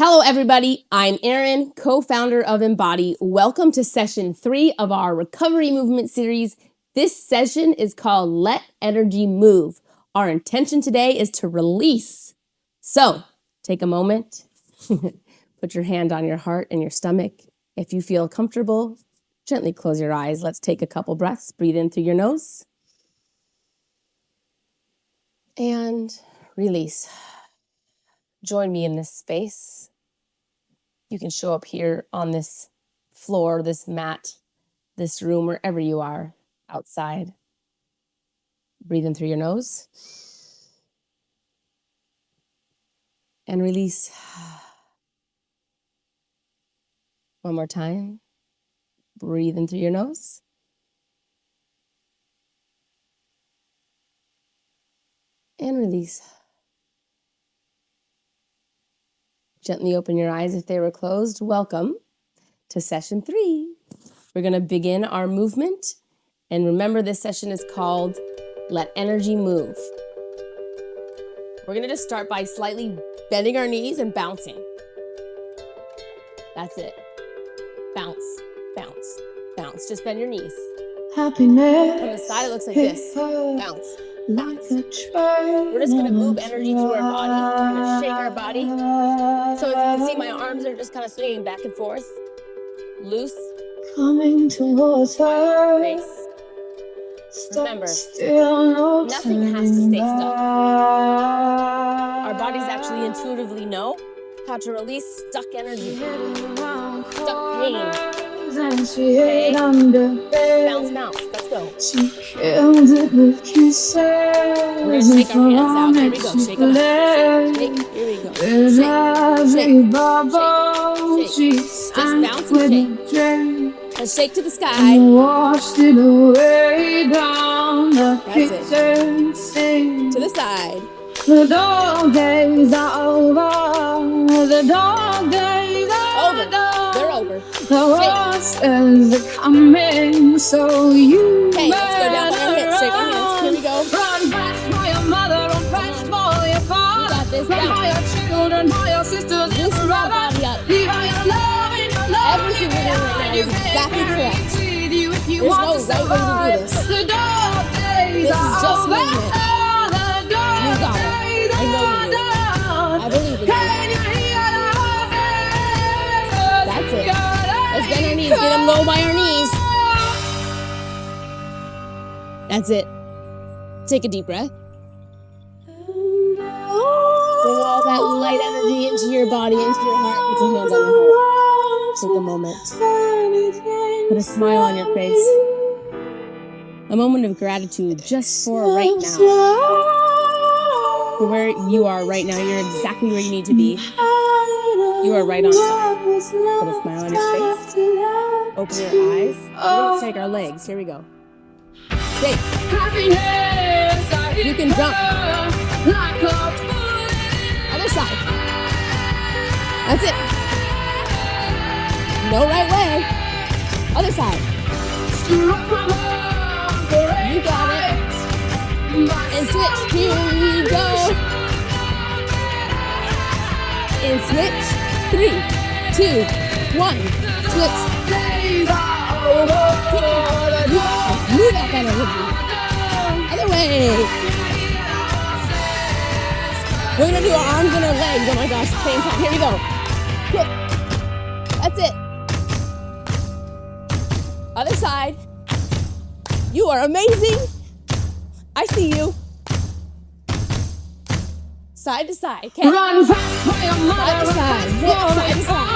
Hello, everybody. I'm Erin, co-founder of EMBODY. Welcome to session 3 of our recovery movement series. This session is called Let Energy Move. Our intention today is to release. So take a moment, put your hand on your heart and your stomach. If you feel comfortable, gently close your eyes. Let's take a couple breaths. Breathe in through your nose and release. Join me in this space. You can show up here on this floor, this mat, this room, wherever you are, outside. Breathe in through your nose and release. One more time. Breathe in through your nose. And release. Gently open your eyes if they were closed. Welcome to session 3. We're going to begin our movement. And remember, this session is called Let Energy Move. We're going to just start by slightly bending our knees and bouncing. That's it. Bounce, bounce, bounce. Just bend your knees. Happiness. From the side, it looks like this. Bounce. Bounce. We're just going to move energy through our body. We're going to shake our body. So as you can see, my arms are just kind of swinging back and forth. Loose. Coming towards her. Face. Remember, still, nothing has to stay stuck. Our bodies actually intuitively know how to release stuck energy, stuck pain. Okay. Bounce, bounce. Let's go. She killed it with kisses. We're going to shake our hands out. Here we go. Shake them out. Shake. Here we go. Shake. Shake. Shake. Just bounce and shake. And shake to the sky. Washed it away down the kitchen sink. To the side. The dog days are over. The dog days are over. They're over. The worst is coming, so you okay, let's go down by our hips. Shake our hands. Here we go. Run fast for your mother, run fast for your father. You got this. Run for your children, for your sisters, your brothers. Leave all your love in your love. Everything we're doing right now is exactly correct. There's no right way to do this. The dog days this is just movement. You got it. I know you do. I believe in you. That's it. Let's bend our knees. Get them low by our knees. That's it. Take a deep breath. Bring all that light energy into your body, into your heart. Put your hands on your heart. Take a moment. Put a smile on your face. A moment of gratitude just for right now. For where you are right now. You're exactly where you need to be. You are right on time. Put a smile on your face. Open your eyes. We're going to shake our legs. Here we go. Shake. You can jump. Other side. That's it. No right way. Other side. You got it. And switch. Here we go. And switch. 3, 2, 1. Switch. You got that energy. Other way. We're going to do our arms and our legs. Oh my gosh, at the same time. Here we go. Quick. That's it. Other side. You are amazing. I see you. Side to side. Okay. Run fast for your mother. Side to side. Side to side.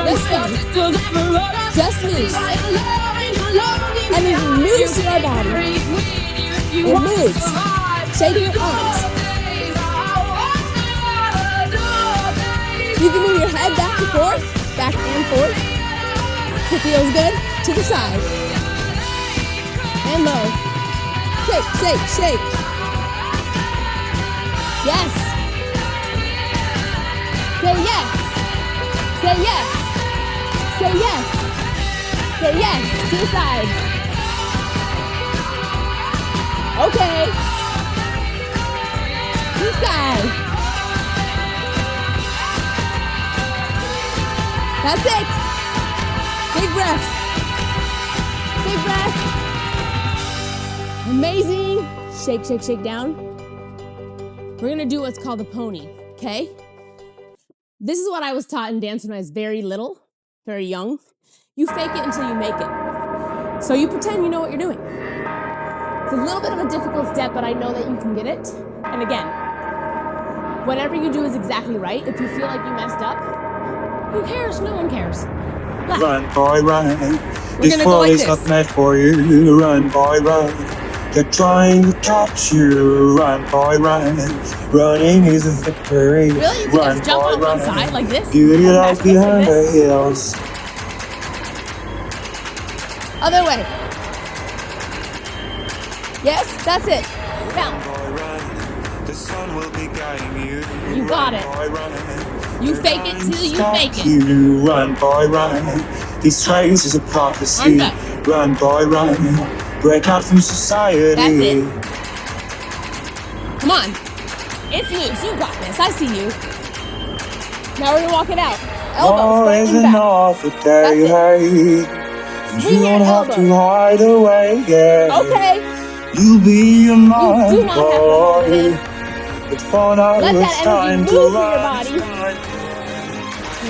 Let's go. Just move. And it moves through our body. It moves. Shake your arms. You can move your head back and forth. Back and forth. It feels good. To the side. And low. Shake, shake, shake. Yes. Say yes. Say yes. Say yes. Say yes. To the side. Okay. To the side. That's it. Big breath. Big breath. Amazing. Shake, shake, shake down. We're gonna do what's called a pony, okay? This is what I was taught in dance when I was very little, very young. You fake it until you make it. So you pretend you know what you're doing. It's a little bit of a difficult step, but I know that you can get it. And again, whatever you do is exactly right. If you feel like you messed up, who cares? No one cares. Left. Run, boy, run. We're gonna go like is not meant for you. Run, boy, run. They're trying to catch you. Run, boy, run. Running is a victory. Really? You can Run, just jump boy, on run. one side like this? Beauty And lies back this behind like the this? hills. Other way. Yes, that's it. Bounce. Boy, run. The sun will be guiding you. You got it. Boy, run. You fake it till you make it. You run, boy, run. This race is a prophecy. Arms up. Run, boy, run. Break out from society. That's it. Come on. It's loose. You got this. I see you. Now we're gonna walk it out. Elbows, War front is and back. another day, hey. And Swing you your don't have to elbows. hide away, yeah. Okay. You'll be a You man, do not have to hold it in. boy. But for now Let it's that energy time move to through your run. body.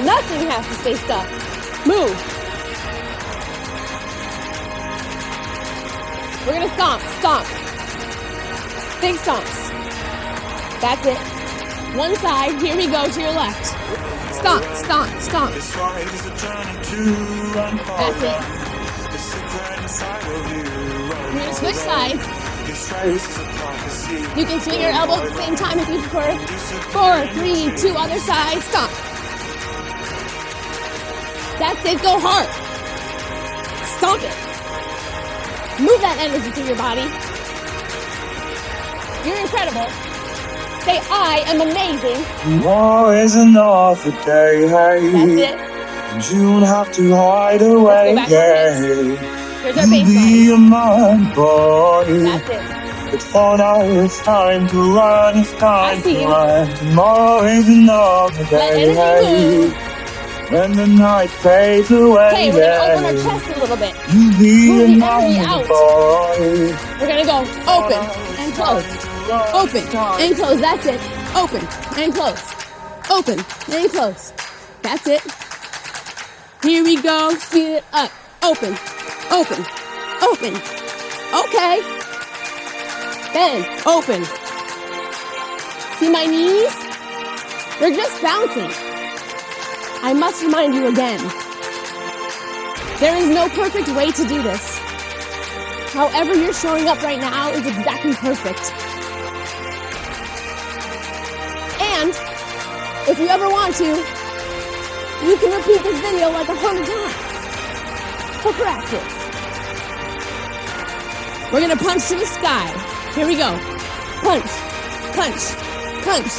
Nothing has to stay stuck. Move. We're gonna stomp, stomp. Big stomps. That's it. One side, here we go to your left. Stomp, stomp, stomp. This ride is a journey to run, boy, That's it. run. The secret inside of you. Run, We're gonna boy, switch run. sides. This race is a prophecy. You can swing your elbows at the same time if you prefer. 4, 3, 2, other side, stomp. That's it, go hard. Stomp it. Move that energy through your body. You're incredible. Say, I am amazing. War is another day, hey. That's it. And you don't have to hide away, back yeah. Here's our You'll baseline. be a man, boy. That's it. But for now it's time to run, it's time see to you. run. Tomorrow is another Let day, energy move. when the night fades away, Okay, we're gonna open our chest a little bit. You'll be Move a the energy man, out. boy. We're gonna go open and close. Open and close. That's it. Open and close. Open and close. That's it. Here we go. Speed it up. Open. Open. Open. Okay. Bend. Open. See my knees? They're just bouncing. I must remind you again. There is no perfect way to do this. However you're showing up right now is exactly perfect. And if you ever want to, you can repeat this video like 100 times for practice. We're gonna punch to the sky. Here we go. Punch, punch, punch.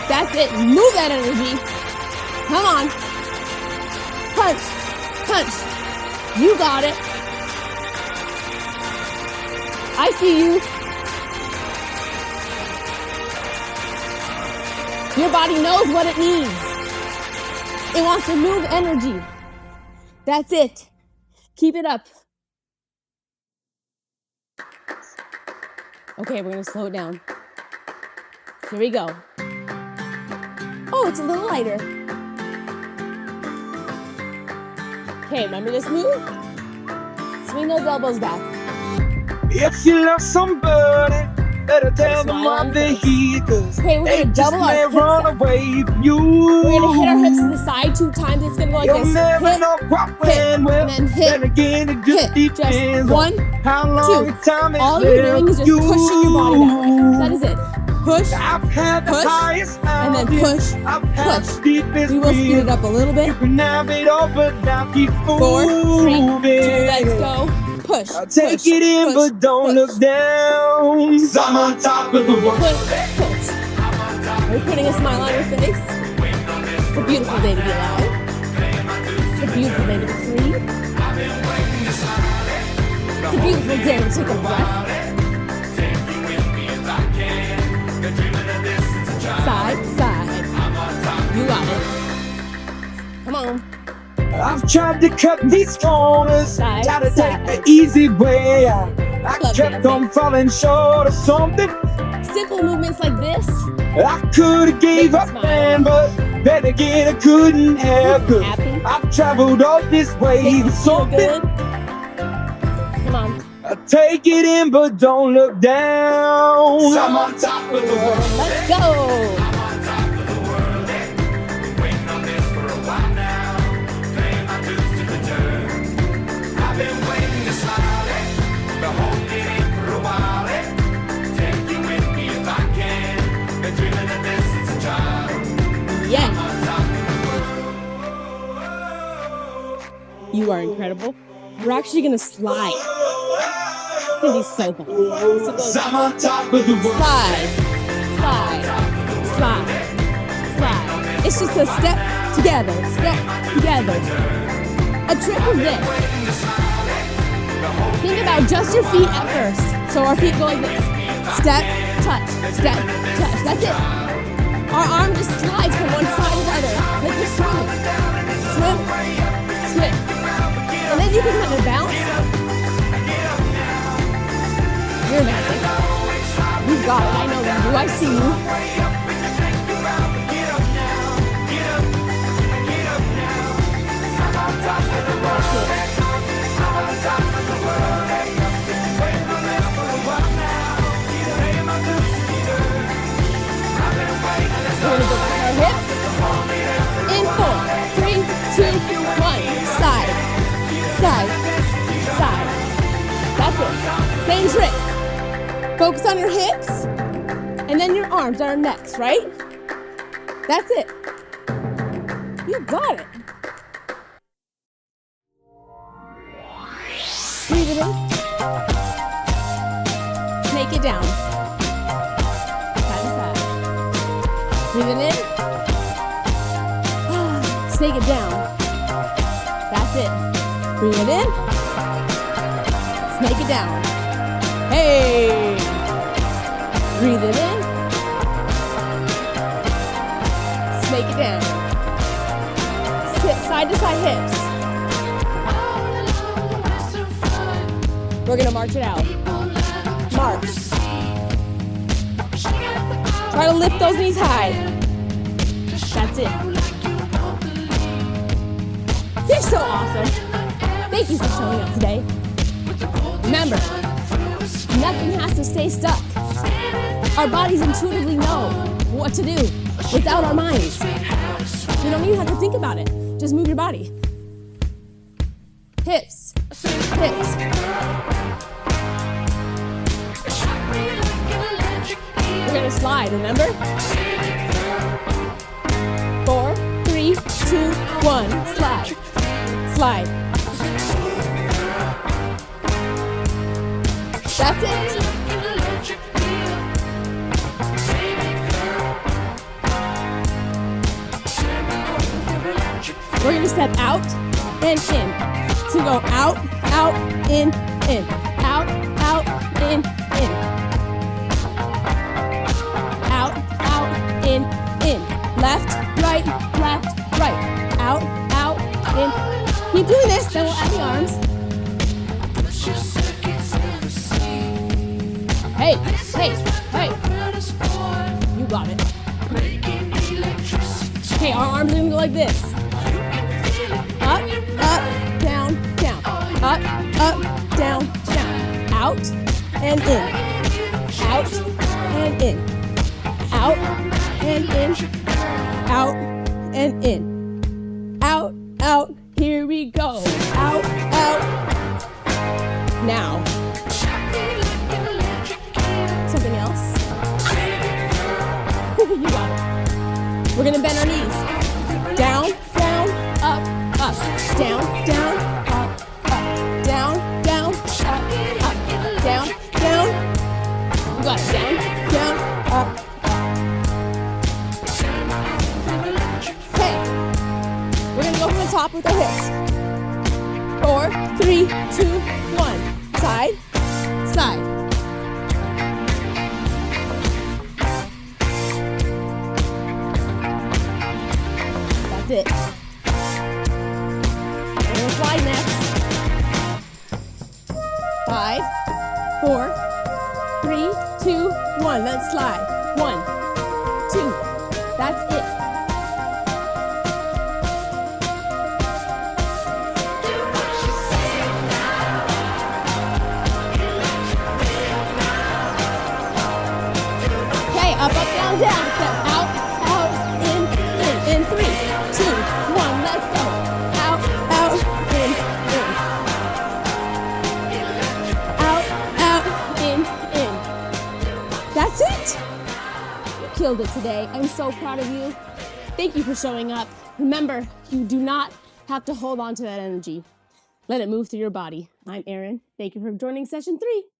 That's it. Move that energy. Come on. Punch, punch. You got it. I see you. Your body knows what it needs. It wants to move energy. That's it. Keep it up. Okay, we're gonna slow it down. Here we go. Oh, it's a little lighter. Okay, remember this move? Swing those elbows back. If you love somebody, better tell them Smile on what the they face. hear, 'cause Okay, we're they gonna just double our may hips run up. away from you. We're gonna hit our hips to the side 2 times. It's gonna go like You'll this. never Hit, know what hit, went well. and then hit, Then again, it just hit. Just depends 1, on how long 2. the time is All you're doing is just left pushing your body that way. That is it. Push, I've had the push, highest and then mountains. push, I've had push. the deepest We will speed it rivers. up a little bit. You can have it all, but now keep 4, 3, 2, moving. let's go. Push, I'll take push, it in, push, but don't push. look down. 'Cause I'm on top of the world. Push, push. Are you putting a smile on your face? It's a beautiful day to be alive. It's a beautiful day to be free. It's a beautiful day to take a breath. Side, side. You got it. Come on. I've tried to cut these corners, Side, tried to side. take the easy way out. I Love kept dancing. on falling short of something. Simple movements like this. I could have gave Make up, me smile. man, but then again I couldn't help it. Happy. I've traveled all this way Make you for feel something. good. Come on. I take it in, but don't look down. I'm on top of the world. Let's go. Yeah. You are incredible. We're actually gonna slide. It's gonna be so fun. So go I'm on top of the world. slide, slide, slide, slide. It's just a step together, step together. A trick is this. Think about just your feet at first. So our feet go like this. Step, touch, step, touch. That's it. Our arm just slides from one side to the other. Like you're swimming. Swim, swim. And then you can kind of bounce. You're amazing. You got it. I know you do. I see you. We're gonna go back our hips. In 4, 3, 2, 1. Side, side, side. That's it. Same trick. Focus on your hips, and then your arms are next, right? That's it. You got it. Breathe it in. Snake it down. Side to side. Breathe it in. Snake it down. That's it. Breathe it in. Snake it down. Hey! Breathe it in. Snake it down. Sit side to side hips. We're gonna march it out. March. Try to lift those knees high. That's it. You're so awesome. Thank you for showing up today. Remember, nothing has to stay stuck. Our bodies intuitively know what to do without our minds. You don't even have to think about it. Just move your body. Hips, hips. We're gonna slide, remember? 4, 3, 2, 1, slide, slide. That's it. We're gonna step out and in. So go out, out, in, out, out, in, out, out, in, left, right, out, out, in. Keep doing this, then we'll add the arms. Hey, hey, hey. You got it. Okay, our arms are gonna go like this. Up, up, down, down. Up, up, down, down. Out and in. Out and in. Out and in. Out and in. Out, out. Here we go. Out, out. Now. Something else. You got it. We're gonna bend our knees. Down, down, up, up. Down, down, up, up. Down, down, up, up. Down, down. You got it. Down, down, up, up. Okay. We're gonna go from the top with our hips. 4, 3, 2, 1. Side, side. That's it. down, step out, in 3, 2, 1, let's go. Out, in. Out, in. That's it. You killed it today. I'm so proud of you. Thank you for showing up. Remember, you do not have to hold on to that energy. Let it move through your body. I'm Erin. Thank you for joining session 3.